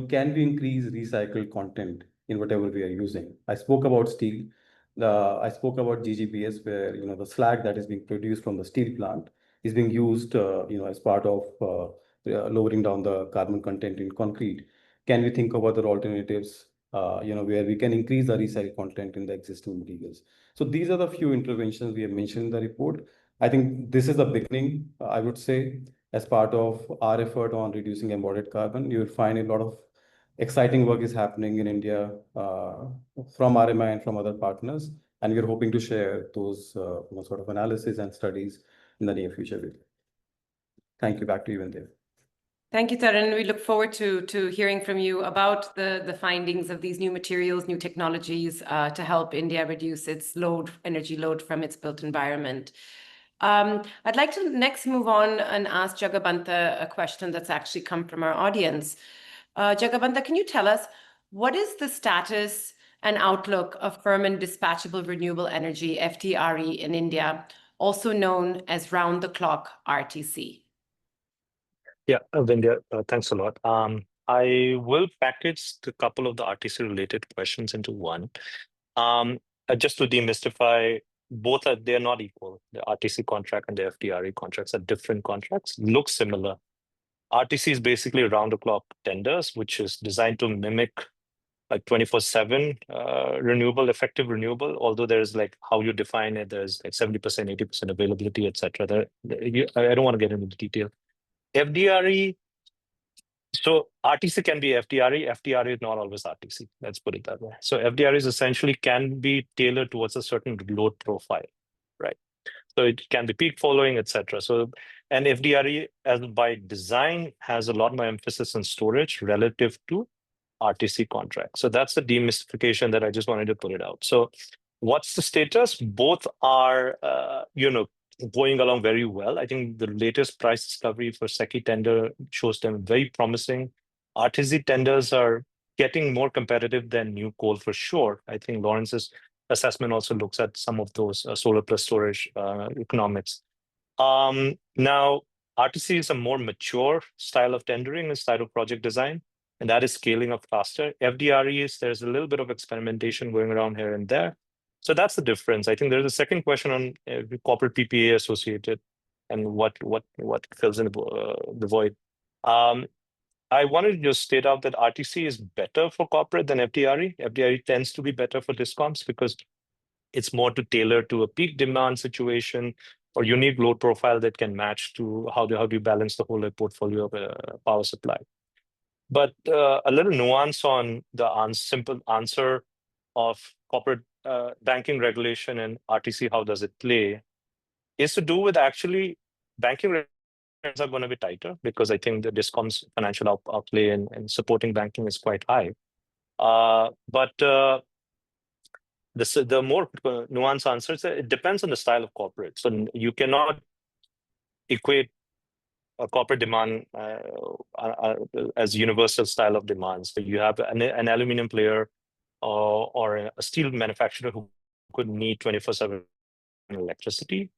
can we increase recycled content in whatever we are using. I spoke about steel. I spoke about GGBS, where the slag that is being produced from the steel plant is being used as part of lowering down the carbon content in concrete. Can we think of other alternatives where we can increase the recycled content in the existing materials? So these are the few interventions we have mentioned in the report. I think this is the beginning, I would say, as part of our effort on reducing embodied carbon. You will find a lot of exciting work is happening in India from RMI and from other partners, and we're hoping to share those sort of analysis and studies in the near future with you. Thank you. Back to you, Vindhya. Thank you, Tarun. We look forward to hearing from you about the findings of these new materials, new technologies to help India reduce its energy load from its built environment. I'd like to next move on and ask Jagabantha a question that's actually come from our audience. Jagabantha, can you tell us what is the status and outlook of firm and dispatchable renewable energy, FDRE, in India, also known as round-the-clock RTC? Yeah, Vindhya, thanks a lot. I will package a couple of the RTC-related questions into one. Just to demystify, they're not equal. The RTC contract and the FDRE contracts are different contracts, look similar. RTC is basically round-the-clock tenders, which is designed to mimic like 24/7 effective renewable, although there's like how you define it, there's like 70%, 80% availability, etc. I don't want to get into the detail. FDRE, so RTC can be FDRE. FDRE is not always RTC. Let's put it that way. So FDRE is essentially can be tailored towards a certain load profile, right? So it can be peak following, etc. So, and FDRE, as by design, has a lot more emphasis on storage relative to RTC contract. So that's the demystification that I just wanted to put it out. So what's the status? Both are, going along very well. I think the latest price discovery for SECI tender shows them very promising. RTC tenders are getting more competitive than new coal for sure. I think Lawrence's assessment also looks at some of those solar plus storage economics. Now, RTC is a more mature style of tendering and style of project design, and that is scaling up faster. FDRE is, there's a little bit of experimentation going around here and there. So that's the difference. I think there's a second question on corporate PPA associated and what fills in the void. I wanted to just state out that RTC is better for corporate than FDRE. FDRE tends to be better for discoms because it's more to tailor to a peak demand situation or unique load profile that can match to how do you balance the whole portfolio of power supply. But a little nuance on the simple answer of corporate banking regulation and RTC, how does it play, is to do with actually banking regulations are going to be tighter because I think the discoms financial outlay and supporting banking is quite high. But the more nuanced answer is it depends on the style of corporate. So you cannot equate a corporate demand as universal style of demand. So you have an aluminum player or a steel manufacturer who could need 24/7 electricity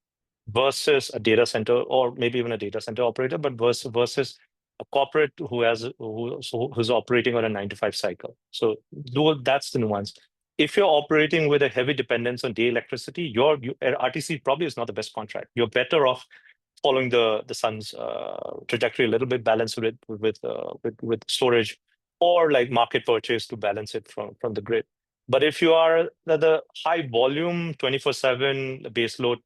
versus a data center or maybe even a data center operator, but versus a corporate who's operating on a 9-to-5 cycle. So that's the nuance. If you're operating with a heavy dependence on day electricity, RTC probably is not the best contract. You're better off following the sun's trajectory a little bit, balanced with storage or like market purchase to balance it from the grid. But if you are the high volume 24/7 base load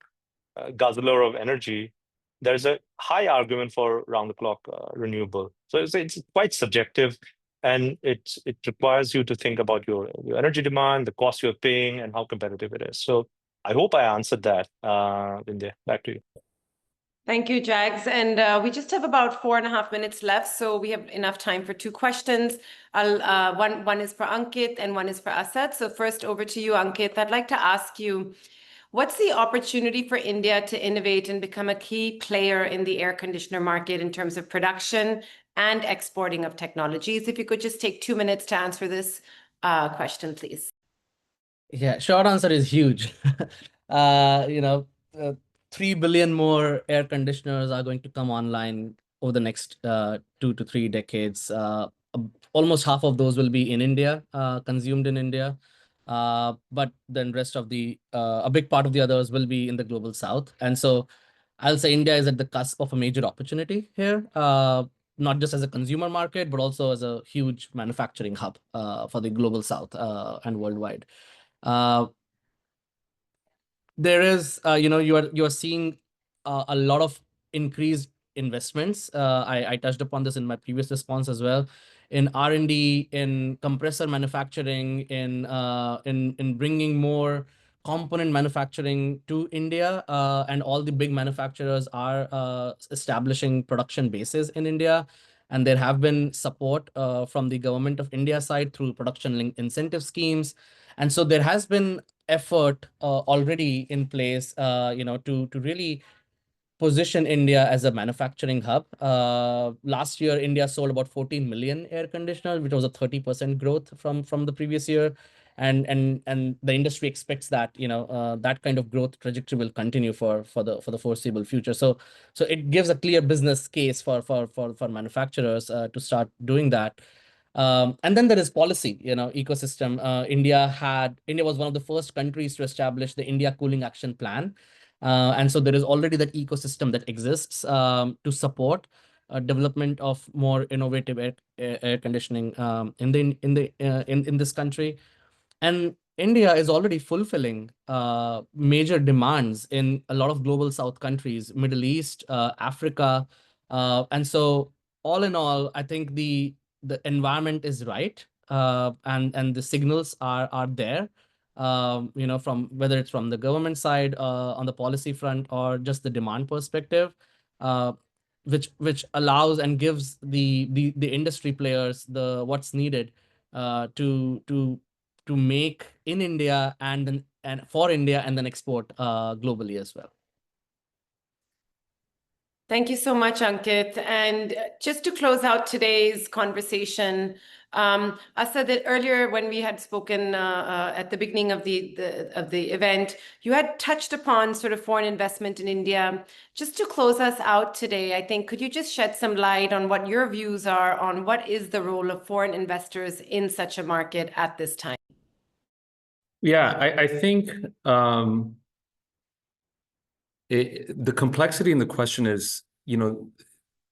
guzzler of energy, there's a high argument for round the clock renewable. So it's quite subjective, and it requires you to think about your energy demand, the cost you're paying, and how competitive it is. So I hope I answered that. Vindhya, back to you. Thank you, Jags. And we just have about 4.5 minutes left, so we have enough time for 2 questions. One is for Ankit and one is for Asad. So first over to you, Ankit. I'd like to ask you, what's the opportunity for India to innovate and become a key player in the air conditioner market in terms of production and exporting of technologies? If you could just take 2 minutes to answer this question, please. Yeah, short answer is huge. 3 billion more air conditioners are going to come online over the next 2 to 3 decades. almost half of those will be in India, consumed in India. But then rest of a big part of the others will be in the global south. And so I'll say India is at the cusp of a major opportunity here, not just as a consumer market, but also as a huge manufacturing hub for the global south and worldwide. There is, you're seeing a lot of increased investments. I touched upon this in my previous response as well, in R&D, in compressor manufacturing, in bringing more component manufacturing to India, and all the big manufacturers are establishing production bases in India. And there have been support from the government of India side through production link incentive schemes. And so there has been effort already in place, to really position India as a manufacturing hub. Last year, India sold about 14 million air conditioners, which was a 30% growth from the previous year. And the industry expects that, that kind of growth trajectory will continue for the foreseeable future. So it gives a clear business case for manufacturers to start doing that. And then there is policy, ecosystem. India was one of the first countries to establish the India Cooling Action Plan. And so there is already that ecosystem that exists to support development of more innovative air conditioning in this country. And India is already fulfilling major demands in a lot of global south countries, Middle East, Africa. And so all in all, I think the environment is right, and the signals are there, from whether it's from the government side on the policy front or just the demand perspective, which allows and gives the industry players what's needed to make in India and for India and then export globally as well. Thank you so much, Ankit. And just to close out today's conversation, Asad, that earlier when we had spoken at the beginning of the event, you had touched upon sort of foreign investment in India. Just to close us out today, I think, could you just shed some light on what your views are on what is the role of foreign investors in such a market at this time? Yeah, I think the complexity in the question is,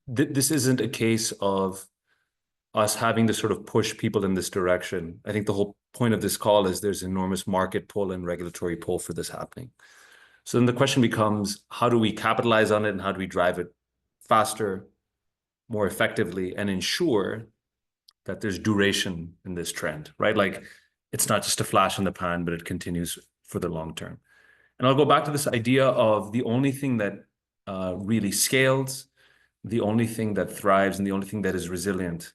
this isn't a case of us having to sort of push people in this direction. I think the whole point of this call is there's enormous market pull and regulatory pull for this happening. So then the question becomes, how do we capitalize on it and how do we drive it faster, more effectively, and ensure that there's duration in this trend, right? Like, it's not just a flash in the pan, but it continues for the long term. And I'll go back to this idea of the only thing that really scales, the only thing that thrives, and the only thing that is resilient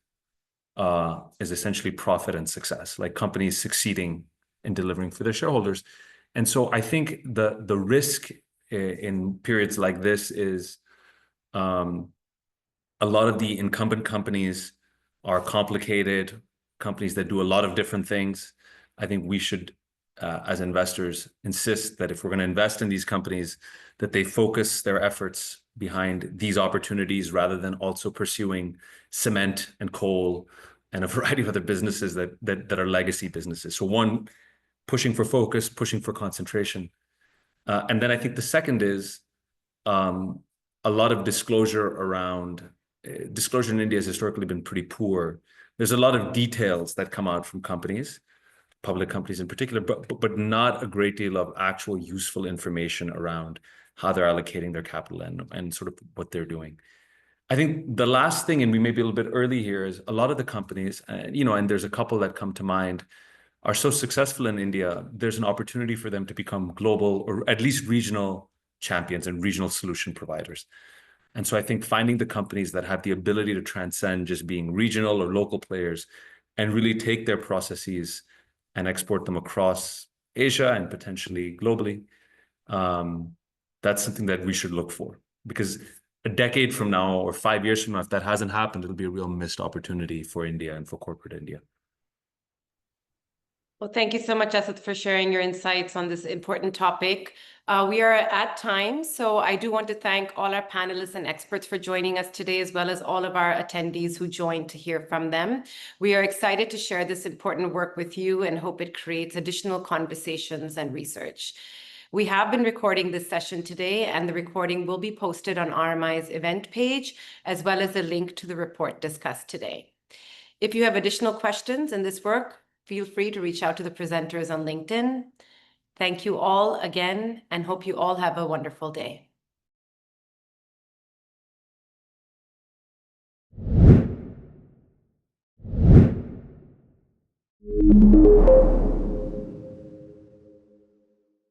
is essentially profit and success, like companies succeeding in delivering for their shareholders. And so I think the risk in periods like this is a lot of the incumbent companies are complicated companies that do a lot of different things. I think we should, as investors, insist that if we're going to invest in these companies, that they focus their efforts behind these opportunities rather than also pursuing cement and coal and a variety of other businesses that are legacy businesses. So one, pushing for focus, pushing for concentration. And then I think the second is a lot of disclosure around, disclosure in India has historically been pretty poor. There's a lot of details that come out from companies, public companies in particular, but not a great deal of actual useful information around how they're allocating their capital and sort of what they're doing. I think the last thing, and we may be a little bit early here, is a lot of the companies, and there's a couple that come to mind, are so successful in India, there's an opportunity for them to become global or at least regional champions and regional solution providers. And so I think finding the companies that have the ability to transcend just being regional or local players and really take their processes and export them across Asia and potentially globally, that's something that we should look for. Because a decade from now or 5 years from now, if that hasn't happened, it'll be a real missed opportunity for India and for corporate India. Well, thank you so much, Asad, for sharing your insights on this important topic. We are at time, so I do want to thank all our panelists and experts for joining us today, as well as all of our attendees who joined to hear from them. We are excited to share this important work with you and hope it creates additional conversations and research. We have been recording this session today, and the recording will be posted on RMI's event page, as well as a link to the report discussed today. If you have additional questions in this work, feel free to reach out to the presenters on LinkedIn. Thank you all again, and hope you all have a wonderful day.